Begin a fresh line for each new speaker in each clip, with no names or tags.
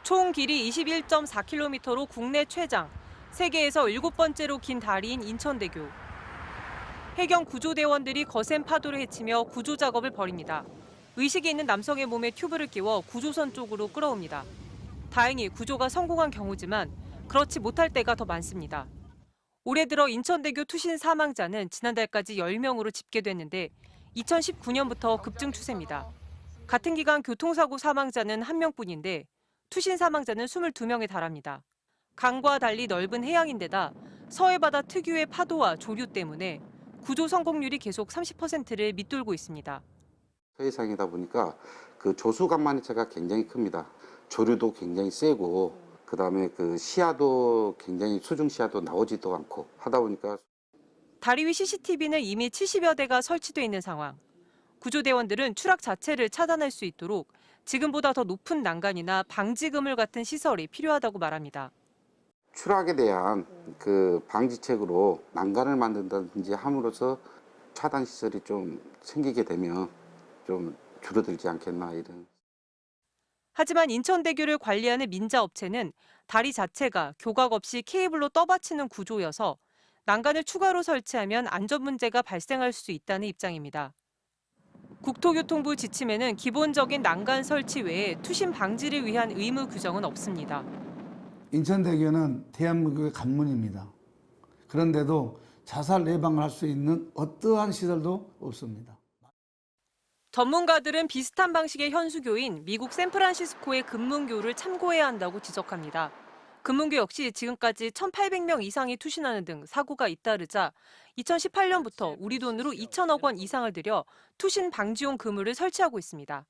총 길이 21.4km로 국내 최장, 세계에서 7번째로 긴 다리인 인천대교. 해경 구조대원들이 거센 파도를 헤치며 구조 작업을 벌입니다. 의식이 있는 남성의 몸에 튜브를 끼워 구조선 쪽으로 끌어옵니다. 다행히 구조가 성공한 경우지만 그렇지 못할 때가 더 많습니다. 올해 들어 인천대교 투신 사망자는 지난달까지 10명으로 집계됐는데 2019년부터 급증 추세입니다. 같은 기간 교통사고 사망자는 1명뿐인데 투신 사망자는 22명에 달합니다. 강과 달리 넓은 해양인데다 서해바다 특유의 파도와 조류 때문에 구조 성공률이 계속 30%를 밑돌고 있습니다.
서해상이다 보니까 그 조수간만이체가 굉장히 큽니다. 조류도 굉장히 세고 그다음에 그 시야도 굉장히 수중 시야도 나오지도 않고 하다 보니까
다리 위 CCTV는 이미 70여 대가 설치돼 있는 상황. 구조대원들은 추락 자체를 차단할 수 있도록 지금보다 더 높은 난간이나 방지 그물 같은 시설이 필요하다고 말합니다.
추락에 대한 그 방지책으로 난간을 만든다든지 함으로써 차단 시설이 좀 생기게 되면 좀 줄어들지 않겠나 이런.
하지만 인천대교를 관리하는 민자업체는 다리 자체가 교각 없이 케이블로 떠받치는 구조여서 난간을 추가로 설치하면 안전 문제가 발생할 수 있다는 입장입니다. 국토교통부 지침에는 기본적인 난간 설치 외에 투신 방지를 위한 의무 규정은 없습니다.
인천대교는 대한민국의 관문입니다. 그런데도 자살 예방을 할 수 있는 어떠한 시설도 없습니다.
전문가들은 비슷한 방식의 현수교인 미국 샌프란시스코의 금문교를 참고해야 한다고 지적합니다. 금문교 역시 지금까지 1,800명 이상이 투신하는 등 사고가 잇따르자 2018년부터 우리 돈으로 2천억 원 이상을 들여 투신 방지용 그물을 설치하고 있습니다.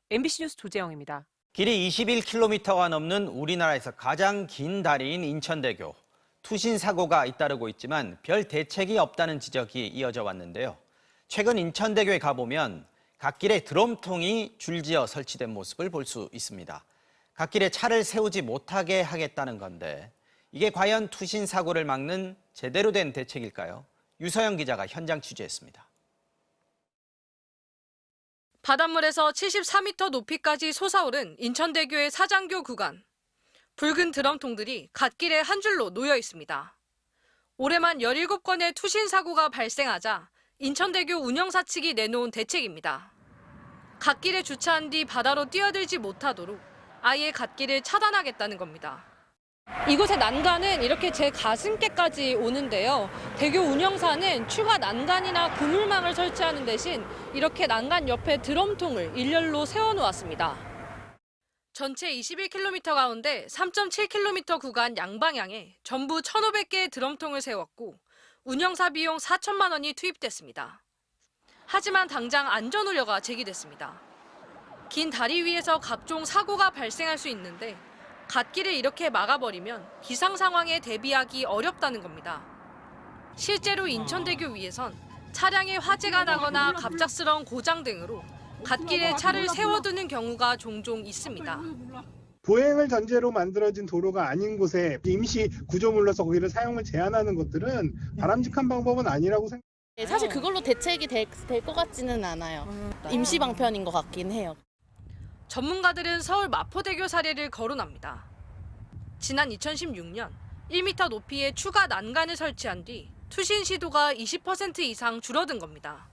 MBC 뉴스 조재영입니다.
길이 21km가 넘는 우리나라에서 가장 긴 다리인 인천대교. 투신 사고가 잇따르고 있지만 별 대책이 없다는 지적이 이어져 왔는데요. 최근 인천대교에 가보면 갓길에 드럼통이 줄지어 설치된 모습을 볼 수 있습니다. 갓길에 차를 세우지 못하게 하겠다는 건데 이게 과연 투신 사고를 막는 제대로 된 대책일까요? 유서영 기자가 현장 취재했습니다.
바닷물에서 74m 높이까지 솟아오른 인천대교의 사장교 구간. 붉은 드럼통들이 갓길에 한 줄로 놓여 있습니다. 올해만 17건의 투신 사고가 발생하자 인천대교 운영사 측이 내놓은 대책입니다. 갓길에 주차한 뒤 바다로 뛰어들지 못하도록 아예 갓길을 차단하겠다는 겁니다. 이곳의 난간은 이렇게 제 가슴께까지 오는데요. 대교 운영사는 추가 난간이나 그물망을 설치하는 대신 이렇게 난간 옆에 드럼통을 일렬로 세워놓았습니다. 전체 21km 가운데 3.7km 구간 양방향에 전부 1,500개의 드럼통을 세웠고 운영사 비용 4천만 원이 투입됐습니다. 하지만 당장 안전 우려가 제기됐습니다. 긴 다리 위에서 각종 사고가 발생할 수 있는데 갓길을 이렇게 막아버리면 비상 상황에 대비하기 어렵다는 겁니다. 실제로 인천대교 위에선 차량에 화재가 나거나 갑작스러운 고장 등으로 갓길에 차를 세워두는 경우가 종종 있습니다.
보행을 전제로 만들어진 도로가 아닌 곳에 임시 구조물로서 거기를 사용을 제한하는 것들은 바람직한 방법은 아니라고 생각합니다.
사실 그걸로 대책이 될 것 같지는 않아요. 임시 방편인 것 같긴 해요.
전문가들은 서울 마포대교 사례를 거론합니다. 지난 2016년 1m 높이의 추가 난간을 설치한 뒤 투신 시도가 20% 이상 줄어든 겁니다.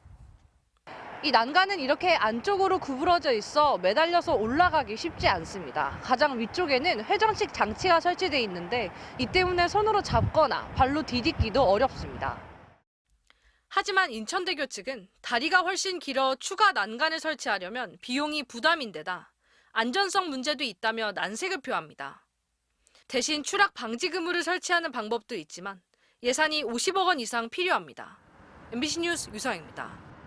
이 난간은 이렇게 안쪽으로 구부러져 있어 매달려서 올라가기 쉽지 않습니다. 가장 위쪽에는 회전식 장치가 설치돼 있는데 이 때문에 손으로 잡거나 발로 디딛기도 어렵습니다. 하지만 인천대교 측은 다리가 훨씬 길어 추가 난간을 설치하려면 비용이 부담인데다 안전성 문제도 있다며 난색을 표합니다. 대신 추락 방지 그물을 설치하는 방법도 있지만 예산이 50억 원 이상 필요합니다. MBC 뉴스 유서영입니다.